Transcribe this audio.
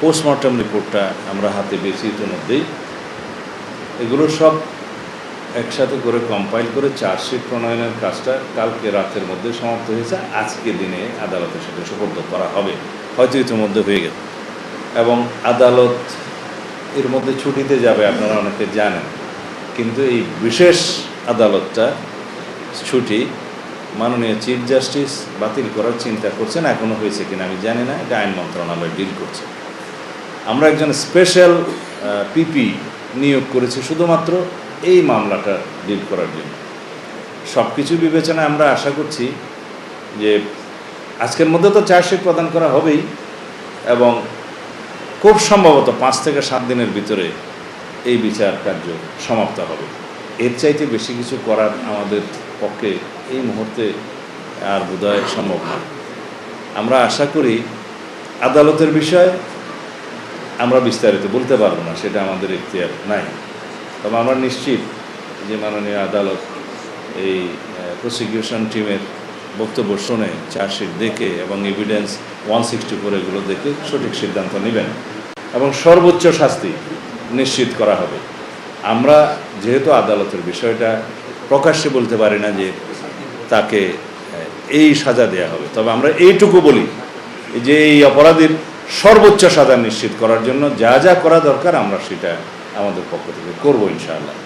Post-mortem রিপোর্টটা আমরা হাতে পেয়েছি ইতিমধ্যেই। এগুলো সব একসাথে করে কম্পাইল করে চার্জশিট প্রণয়নের কাজটা কালকে রাতের মধ্যে সমাপ্ত হয়েছে। আজকে দিনে আদালতে সেটা সোপর্দ করা হবে, হয়তো ইতিমধ্যে হয়ে গেছে। এবং আদালত এর মধ্যে ছুটিতে যাবে, আপনারা অনেকে জানেন, কিন্তু এই বিশেষ আদালতটা ছুটি মাননীয় চিফ জাস্টিস বাতিল করার চিন্তা করছেন। এখনও হয়েছে কিনা আমি জানি না, এটা আইন মন্ত্রণালয় ডিল করছে। আমরা একজন স্পেশাল পিপি নিয়োগ করেছি শুধুমাত্র এই মামলাটা ডিল করার জন্য। সব কিছু বিবেচনায় আমরা আশা করছি যে আজকের মধ্যে তো চার্জশিট প্রদান করা হবেই, এবং খুব সম্ভবত 5 থেকে 7 দিনের ভিতরে এই বিচার কার্য সমাপ্ত হবে। এর চাইতে বেশি কিছু করার আমাদের পক্ষে এই মুহূর্তে আর বোধহয় সম্ভব না। আমরা আশা করি আদালতের বিষয়ে আমরা বিস্তারিত বলতে পারবো না, সেটা আমাদের এখতিয়ার নাই। তবে আমরা নিশ্চিত যে মাননীয় আদালত এই প্রসিকিউশন টিমের বক্তব্য শুনে চার্জশিট দেখে এবং এভিডেন্স 164 এগুলো দেখে সঠিক সিদ্ধান্ত নেবেন এবং সর্বোচ্চ শাস্তি নিশ্চিত করা হবে। আমরা যেহেতু আদালতের বিষয়টা প্রকাশ্যে বলতে পারি না যে তাকে এই সাজা দেয়া হবে, তবে আমরা এইটুকু বলি যে এই অপরাধীর সর্বোচ্চ সাজা নিশ্চিত করার জন্য যা যা করা দরকার আমরা সেটা আমাদের পক্ষ থেকে করবো ইনশাআল্লাহ।